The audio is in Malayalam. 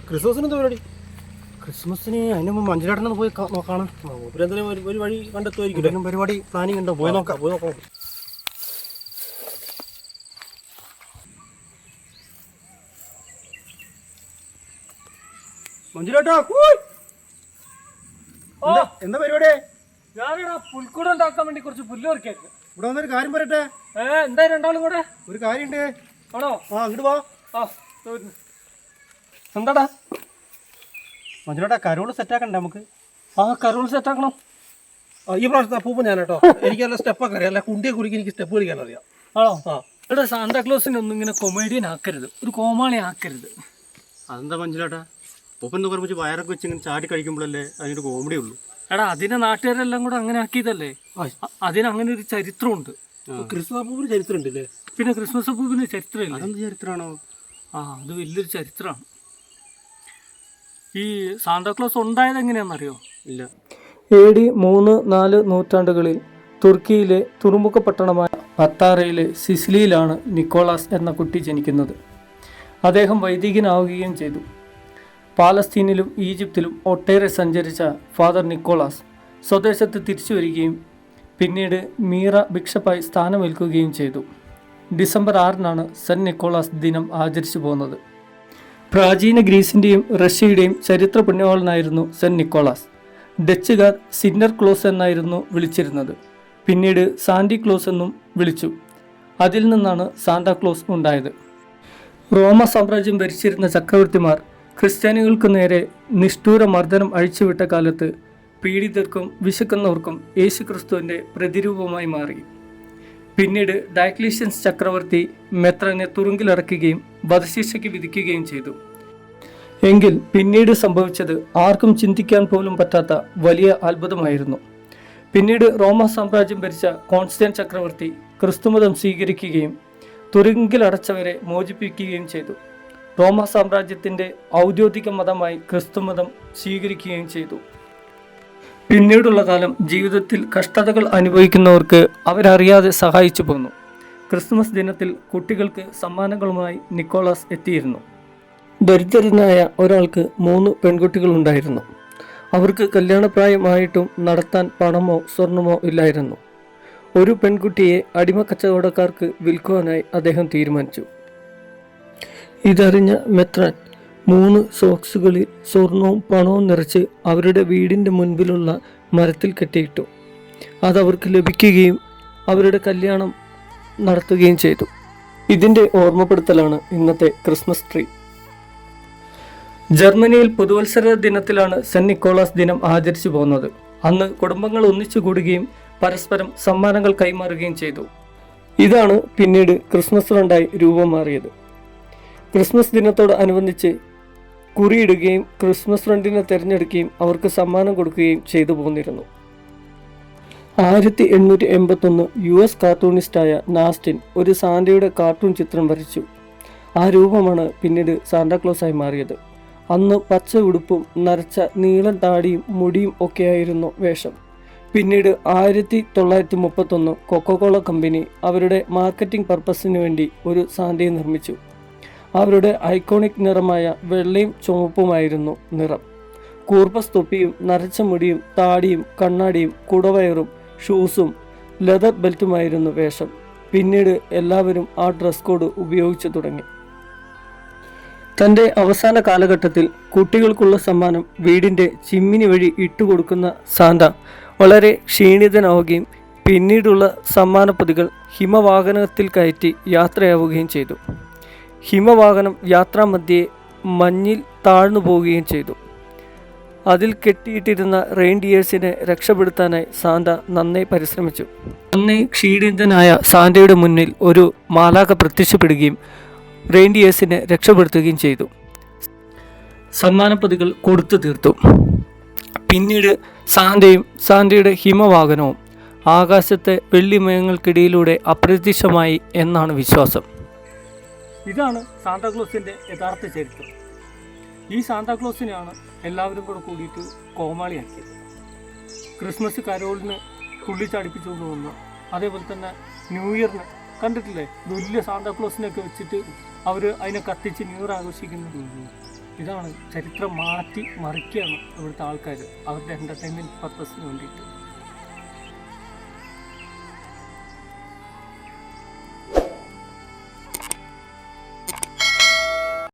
ക്രിസ്മസിന് എന്താ പരിപാടി? ക്രിസ്മസിന് അതിന് മുമ്പ് മഞ്ചേട്ടനൊന്ന് പോയി നോക്കണം. എന്തെങ്കിലും ഒരു വഴി കണ്ടെത്തുമായിരിക്കും. പരിപാടി പ്ലാനിങ് ഉണ്ടോ? പോയി നോക്കാം. മഞ്ജുലേട്ടാ, എന്താ പരിപാടി? ഞാനിവിടെ പുൽക്കൂട് ഉണ്ടാക്കാൻ വേണ്ടി കുറച്ച് പുല്ല് പറിക്കായിരുന്നു. ഇവിടെ വന്നൊരു കാര്യം പറയട്ടെ. എന്താ രണ്ടാളും കൂടെ? ഒരു കാര്യമുണ്ട്. ആണോ? അങ്ങോട്ട് പോ. എന്താടാ മഞ്ജുലേട്ടാ, കരോള് സെറ്റാക്കണ്ടേ നമുക്ക്? കരോൾ സെറ്റാക്കണം. ഈ പ്രാവശ്യത്തെ അപ്പൂപ്പ ഞാൻ കേട്ടോ. എനിക്ക് നല്ല സ്റ്റെപ്പൊക്കെ അറിയാം. അല്ല കുണ്ടിയെ കുറിക്ക് എനിക്ക് സ്റ്റെപ്പ് കളിക്കാൻ അറിയാം. ആണോ? എടാ, സാന്താക്ലോസിനെ ഒന്നും ഇങ്ങനെ കൊമേഡിയൻ ആക്കരുത്, ഒരു കോമാളി ആക്കരുത്. അതെന്താ മഞ്ജുലേട്ടാ? അപ്പൂപ്പൻ കുറച്ച് വയറൊക്കെ വെച്ച് ഇങ്ങനെ ചാടി കഴിക്കുമ്പോഴല്ലേ അതിനൊരു കോമഡി ഉള്ളൂ. എടാ, അതിനെ നാട്ടുകാരെല്ലാം കൂടെ അങ്ങനെ ആക്കിയതല്ലേ. അതിനങ്ങനെ ഒരു ചരിത്രമുണ്ട്. ക്രിസ്മസ് അപ്പൂപ്പിന് ചരിത്രം ഉണ്ടല്ലേ? പിന്നെ ക്രിസ്മസ് അപ്പൂപ്പിന് ചരിത്രമില്ല. അതെന്ത് ചരിത്രമാണോ? അത് വലിയൊരു ചരിത്രമാണ്. ഈ സാന്താക്ലോസ് ഉണ്ടായത് എങ്ങനെയാണെന്നറിയോ? ഇല്ല. AD 3-4 നൂറ്റാണ്ടുകളിൽ തുർക്കിയിലെ തുറമുഖ പട്ടണമായ അത്താറയിലെ സിസിലിയിലാണ് നിക്കോളാസ് എന്ന കുട്ടി ജനിക്കുന്നത്. അദ്ദേഹം വൈദികനാവുകയും ചെയ്തു. പാലസ്തീനിലും ഈജിപ്തിലും ഒട്ടേറെ സഞ്ചരിച്ച ഫാദർ നിക്കോളാസ് സ്വദേശത്ത് തിരിച്ചു വരികയും പിന്നീട് മീറ ബിഷപ്പായി സ്ഥാനമേൽക്കുകയും ചെയ്തു. ഡിസംബർ 6-നാണ് സെന്റ് നിക്കോളാസ് ദിനം ആചരിച്ചു പോകുന്നത്. പ്രാചീന ഗ്രീസിൻ്റെയും റഷ്യയുടെയും ചരിത്ര പുണ്യവാളനായിരുന്നു സെന്റ് നിക്കോളാസ്. ഡച്ചുകാർ സിന്നർ ക്ലോസ് എന്നായിരുന്നു വിളിച്ചിരുന്നത്. പിന്നീട് സാന്റി ക്ലോസ് എന്നും വിളിച്ചു. അതിൽ നിന്നാണ് സാന്താക്ലോസ് ഉണ്ടായത്. റോമ സാമ്രാജ്യം ഭരിച്ചിരുന്ന ചക്രവർത്തിമാർ ക്രിസ്ത്യാനികൾക്ക് നേരെ നിഷ്ഠൂര മർദ്ദനം അഴിച്ചുവിട്ട കാലത്ത് പീഡിതർക്കും വിശക്കുന്നവർക്കും യേശുക്രിസ്തുവിൻ്റെ പ്രതിരൂപമായി മാറി. പിന്നീട് ഡയക്ലീഷ്യൻസ് ചക്രവർത്തി മെത്രനെ തുറുങ്കിലടക്കുകയും വധശിക്ഷയ്ക്ക് വിധിക്കുകയും ചെയ്തു. എങ്കിൽ പിന്നീട് സംഭവിച്ചത് ആർക്കും ചിന്തിക്കാൻ പോലും പറ്റാത്ത വലിയ അത്ഭുതമായിരുന്നു. പിന്നീട് റോമ സാമ്രാജ്യം ഭരിച്ച കോൺസ്റ്റൻ ചക്രവർത്തി ക്രിസ്തുമതം സ്വീകരിക്കുകയും തുറുങ്കിലടച്ചവരെ മോചിപ്പിക്കുകയും ചെയ്തു. റോമ സാമ്രാജ്യത്തിൻ്റെ ഔദ്യോഗിക മതമായി ക്രിസ്തുമതം സ്വീകരിക്കുകയും ചെയ്തു. പിന്നീടുള്ള കാലം ജീവിതത്തിൽ കഷ്ടതകൾ അനുഭവിക്കുന്നവർക്ക് അവരറിയാതെ സഹായിച്ചു പോന്നു. ക്രിസ്മസ് ദിനത്തിൽ കുട്ടികൾക്ക് സമ്മാനങ്ങളുമായി നിക്കോളാസ് എത്തിയിരുന്നു. ദരിദ്രനായ ഒരാൾക്ക് 3 പെൺകുട്ടികളുണ്ടായിരുന്നു. അവർക്ക് കല്യാണപ്രായമായിട്ടും നടത്താൻ പണമോ സ്വർണമോ ഇല്ലായിരുന്നു. ഒരു പെൺകുട്ടിയെ അടിമക്കച്ചവടക്കാർക്ക് വിൽക്കുവാനായി അദ്ദേഹം തീരുമാനിച്ചു. ഇതറിഞ്ഞ മെത്രാൻ 3 സോക്സുകളിൽ സ്വർണവും പണവും നിറച്ച് അവരുടെ വീടിൻ്റെ മുൻപിലുള്ള മരത്തിൽ കെട്ടിയിട്ടു. അതവർക്ക് ലഭിക്കുകയും അവരുടെ കല്യാണം നടത്തുകയും ചെയ്തു. ഇതിൻ്റെ ഓർമ്മപ്പെടുത്തലാണ് ഇന്നത്തെ ക്രിസ്മസ് ട്രീ. ജർമ്മനിയിൽ പുതുവത്സര ദിനത്തിലാണ് സെന്റ് നിക്കോളാസ് ദിനം ആചരിച്ചു പോകുന്നത്. അന്ന് കുടുംബങ്ങൾ ഒന്നിച്ചു കൂടുകയും പരസ്പരം സമ്മാനങ്ങൾ കൈമാറുകയും ചെയ്തു. ഇതാണ് പിന്നീട് ക്രിസ്മസ് ഫ്രണ്ടായി രൂപം മാറിയത്. ക്രിസ്മസ് ദിനത്തോട് അനുബന്ധിച്ച് കുറിയിടുകയും ക്രിസ്മസ് ഫ്രണ്ടിനെ തിരഞ്ഞെടുക്കുകയും അവർക്ക് സമ്മാനം കൊടുക്കുകയും ചെയ്തു പോന്നിരുന്നു. 1881 US കാർട്ടൂണിസ്റ്റായ നാസ്റ്റിൻ ഒരു സാന്റയുടെ കാർട്ടൂൺ ചിത്രം വരച്ചു. ആ രൂപമാണ് പിന്നീട് സാന്താക്ലോസായി മാറിയത്. അന്ന് പച്ച ഉടുപ്പും നരച്ച നീളൻ താടിയും മുടിയും ഒക്കെയായിരുന്നു വേഷം. പിന്നീട് 1931 കൊക്കോകോള കമ്പനി അവരുടെ മാർക്കറ്റിംഗ് പർപ്പസിന് വേണ്ടി ഒരു സാന്റയെ നിർമ്മിച്ചു. അവരുടെ ഐക്കോണിക് നിറമായ വെള്ളയും ചുവപ്പുമായിരുന്നു നിറം. കൂർപ്പസ് തൊപ്പിയും നരച്ച മുടിയും താടിയും കണ്ണാടിയും കുടവയറും ഷൂസും ലെതർ ബെൽറ്റുമായിരുന്നു വേഷം. പിന്നീട് എല്ലാവരും ആ ഡ്രസ് കോഡ് ഉപയോഗിച്ചു തുടങ്ങി. തൻ്റെ അവസാന കാലഘട്ടത്തിൽ കുട്ടികൾക്കുള്ള സമ്മാനം വീടിൻ്റെ ചിമ്മിനി വഴി ഇട്ടുകൊടുക്കുന്ന സാന്ത വളരെ ക്ഷീണിതനാവുകയും പിന്നീടുള്ള സമ്മാനപ്പൊതികൾ ഹിമവാഹനത്തിൽ കയറ്റി യാത്രയാവുകയും ചെയ്തു. ഹിമവാഹനം യാത്രാമധ്യേ മഞ്ഞിൽ താഴ്ന്നു പോവുകയും ചെയ്തു. അതിൽ കെട്ടിയിട്ടിരുന്ന റെയിൻഡിയേഴ്സിനെ രക്ഷപ്പെടുത്താനായി സാന്ത നന്നേ പരിശ്രമിച്ചു. നന്നേ ക്ഷീണിതനായ സാന്തയുടെ മുന്നിൽ ഒരു മാലാഖ പ്രത്യക്ഷപ്പെടുകയും റെയിൻഡിയേഴ്സിനെ രക്ഷപ്പെടുത്തുകയും ചെയ്തു. സമ്മാനപ്പൊതികൾ കൊടുത്തു തീർത്തു. പിന്നീട് സാന്തയും സാന്തയുടെ ഹിമവാഹനവും ആകാശത്തെ വെള്ളിമയങ്ങൾക്കിടയിലൂടെ അപ്രത്യക്ഷമായി എന്നാണ് വിശ്വാസം. ഇതാണ് സാന്താക്ലോസിൻ്റെ യഥാർത്ഥ ചരിത്രം. ഈ സാന്താക്ലോസിനെയാണ് എല്ലാവരും കൂടെ കൂടിയിട്ട് കോമാളിയാക്കിയത്. ക്രിസ്മസ് കരോളിന് തുള്ളിച്ചടിപ്പിച്ചുകൊണ്ട് വന്നു. അതേപോലെ തന്നെ ന്യൂ ഇയറിന് കണ്ടിട്ടില്ലേ, വലിയ സാന്താക്ലോസിനൊക്കെ വെച്ചിട്ട് അവർ അതിനെ കത്തിച്ച് ന്യൂ ഇയർ ആഘോഷിക്കുന്നു. ഇതാണ് ചരിത്രം മാറ്റി മറിക്കുകയാണ് ഇവിടുത്തെ ആൾക്കാർ അവരുടെ എൻ്റർടൈൻമെൻറ്റ് പർപ്പസിന് വേണ്ടിയിട്ട്.